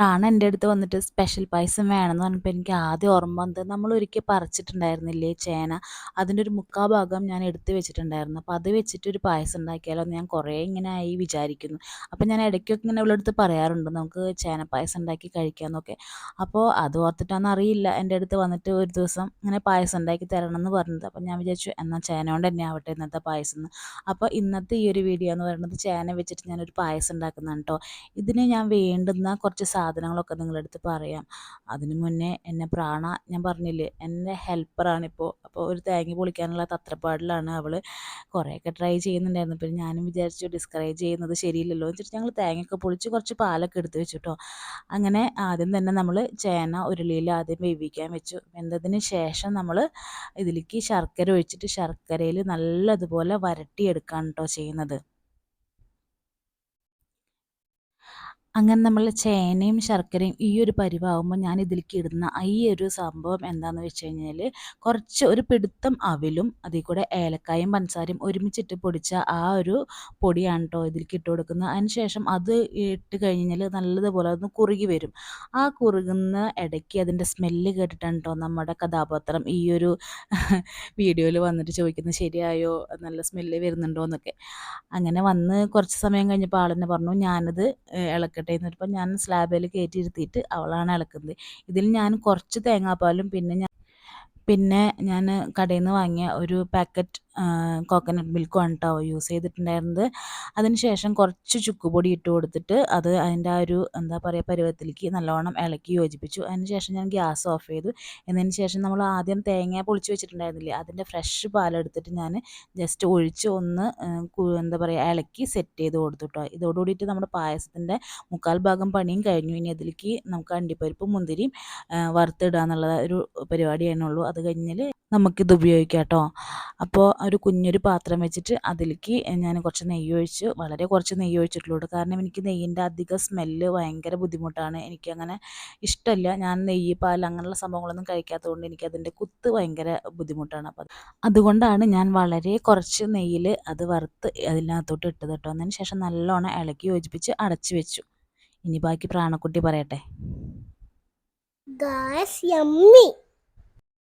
ആണ് എൻ്റെ അടുത്ത് വന്നിട്ട് സ്പെഷ്യൽ പായസം വേണമെന്ന് പറഞ്ഞപ്പോൾ എനിക്ക് ആദ്യം ഓർമ്മ വന്നത് നമ്മൾ ഒരിക്കൽ പറിച്ചിട്ടുണ്ടായിരുന്നില്ലേ ചേന, അതിൻ്റെ ഒരു മുക്കാൽ ഭാഗം ഞാൻ എടുത്ത് വെച്ചിട്ടുണ്ടായിരുന്നു. അപ്പോൾ അത് വെച്ചിട്ട് ഒരു പായസം ഉണ്ടാക്കിയാലോ എന്ന് ഞാൻ കുറേ ഇങ്ങനെ ആയി വിചാരിക്കുന്നു. അപ്പോൾ ഞാൻ ഇടയ്ക്കൊക്കെ ഇങ്ങനെ അവളുടെ പറയാറുണ്ട് നമുക്ക് ചേന പായസം ഉണ്ടാക്കി കഴിക്കാമെന്നൊക്കെ. അപ്പോൾ അത് ഓർത്തിട്ടാണെന്ന് അറിയില്ല എൻ്റെ അടുത്ത് വന്നിട്ട് ഒരു ദിവസം ഇങ്ങനെ പായസം ഉണ്ടാക്കി തരണം എന്ന് പറഞ്ഞത്. അപ്പോൾ ഞാൻ വിചാരിച്ചു എന്നാൽ ചേന കൊണ്ട് തന്നെ ആവട്ടെ ഇന്നത്തെ പായസം എന്ന്. അപ്പോൾ ഇന്നത്തെ ഈ ഒരു വീഡിയോ എന്ന് പറയുന്നത് ചേന വെച്ചിട്ട് ഞാനൊരു പായസം ഉണ്ടാക്കുന്നതാണ് കേട്ടോ. ഇതിന് ഞാൻ വേണ്ടുന്ന കുറച്ച് സാധനങ്ങളൊക്കെ നിങ്ങളുടെ അടുത്ത് പറയാം. അതിന് മുന്നേ എന്നെ പ്രാണ ഞാൻ പറഞ്ഞില്ലേ എൻ്റെ ഹെൽപ്പറാണിപ്പോൾ. അപ്പോൾ ഒരു തേങ്ങ പൊളിക്കാനുള്ള തത്രപ്പാടിലാണ് അവൾ. കുറേയൊക്കെ ട്രൈ ചെയ്യുന്നുണ്ടായിരുന്നു. പിന്നെ ഞാനും വിചാരിച്ചു ഡിസ്കറേജ് ചെയ്യുന്നത് ശരിയില്ലല്ലോ എന്ന് വെച്ചിട്ട് ഞങ്ങൾ തേങ്ങയൊക്കെ പൊളിച്ച് കുറച്ച് പാലൊക്കെ എടുത്ത് വെച്ചു കേട്ടോ. അങ്ങനെ ആദ്യം തന്നെ നമ്മൾ ചേന ഉരുളിയിൽ ആദ്യം വേവിക്കാൻ വെച്ചു. വെന്തതിന് ശേഷം നമ്മൾ ഇതിലേക്ക് ശർക്കര ഒഴിച്ചിട്ട് ശർക്കരയിൽ നല്ലതുപോലെ വരട്ടിയെടുക്കുകയാണ് കേട്ടോ ചെയ്യുന്നത്. അങ്ങനെ നമ്മൾ ചേനയും ശർക്കരയും ഈ ഒരു പരിവാകുമ്പോൾ ഞാൻ ഇതിലേക്ക് ഇടുന്ന ഈ ഒരു സംഭവം എന്താണെന്ന് വെച്ച് കഴിഞ്ഞാൽ കുറച്ച് ഒരു പിടുത്തം അവിലും അതിൽ കൂടെ ഏലക്കായും പഞ്ചസാരയും ഒരുമിച്ചിട്ട് പൊടിച്ച ആ ഒരു പൊടിയാണ് കേട്ടോ ഇതിലേക്ക് ഇട്ട് കൊടുക്കുന്നത്. അതിന് ശേഷം അത് ഇട്ട് കഴിഞ്ഞാൽ നല്ലതുപോലെ ഒന്ന് കുറുകി വരും. ആ കുറുകുന്ന ഇടയ്ക്ക് അതിൻ്റെ സ്മെല്ല് കേട്ടിട്ടാണ് കേട്ടോ നമ്മുടെ കഥാപാത്രം ഈ ഒരു വീഡിയോയിൽ വന്നിട്ട് ചോദിക്കുന്നത് ശരിയായോ, നല്ല സ്മെല്ല് വരുന്നുണ്ടോ എന്നൊക്കെ. അങ്ങനെ വന്ന് കുറച്ച് സമയം കഴിഞ്ഞപ്പോൾ ആളെന്നെ പറഞ്ഞു ഞാനത് ഇളക്കട്ടെ എന്ന് പറഞ്ഞപ്പോൾ ഞാൻ സ്ലാബിൽ കയറ്റി ഇരുത്തിയിട്ട് അവളാണ് ഇളക്കുന്നത്. ഇതിൽ ഞാൻ കുറച്ച് തേങ്ങാപ്പാലും പിന്നെ ഞാൻ കടയിൽ നിന്ന് വാങ്ങിയ ഒരു പാക്കറ്റ് കോക്കനട്ട് മിൽക്കുമാണ് കേട്ടോ യൂസ് ചെയ്തിട്ടുണ്ടായിരുന്നത്. അതിന് ശേഷം കുറച്ച് ചുക്കുപൊടി ഇട്ട് കൊടുത്തിട്ട് അത് അതിൻ്റെ ആ ഒരു എന്താ പറയുക പരുവത്തിലേക്ക് നല്ലോണം ഇളക്കി യോജിപ്പിച്ചു. അതിന് ശേഷം ഞാൻ ഗ്യാസ് ഓഫ് ചെയ്തു. എന്നതിന് ശേഷം നമ്മൾ ആദ്യം തേങ്ങ പൊളിച്ച് വെച്ചിട്ടുണ്ടായിരുന്നില്ലേ അതിൻ്റെ ഫ്രഷ് പാലെടുത്തിട്ട് ഞാൻ ജസ്റ്റ് ഒഴിച്ച് ഒന്ന് എന്താ പറയുക ഇളക്കി സെറ്റ് ചെയ്ത് കൊടുത്തു കേട്ടോ. ഇതോടുകൂടിയിട്ട് നമ്മുടെ പായസത്തിൻ്റെ മുക്കാൽ ഭാഗം പണിയും കഴിഞ്ഞു. ഇനി അതിലേക്ക് നമുക്ക് അണ്ടിപ്പരിപ്പും മുന്തിരിയും വറുത്തിടുക എന്നുള്ള ഒരു പരിപാടിയാണുള്ളൂ. അത് കഴിഞ്ഞാൽ നമുക്കിത് ഉപയോഗിക്കാം കേട്ടോ. അപ്പോൾ ഒരു കുഞ്ഞൊരു പാത്രം വെച്ചിട്ട് അതിലേക്ക് ഞാൻ കുറച്ച് നെയ്യ് ഒഴിച്ച്, വളരെ കുറച്ച് നെയ്യ് ഒഴിച്ചിട്ടുള്ളൂ. കാരണം എനിക്ക് നെയ്യിൻ്റെ അധിക സ്മെല്ല് ഭയങ്കര ബുദ്ധിമുട്ടാണ്. എനിക്കങ്ങനെ ഇഷ്ടമല്ല. ഞാൻ നെയ്യ് പാൽ അങ്ങനെയുള്ള സംഭവങ്ങളൊന്നും കഴിക്കാത്തതുകൊണ്ട് എനിക്കതിൻ്റെ കുത്ത് ഭയങ്കര ബുദ്ധിമുട്ടാണ്. അപ്പോൾ അതുകൊണ്ടാണ് ഞാൻ വളരെ കുറച്ച് നെയ്യിൽ അത് വറുത്ത് അതിനകത്തോട്ട് ഇട്ടത് കേട്ടോ. അതിന് ശേഷം നല്ലോണം ഇളക്കി യോജിപ്പിച്ച് അടച്ചു വെച്ചു. ഇനി ബാക്കി പ്രാണക്കുട്ടി പറയട്ടെ. Guys yummy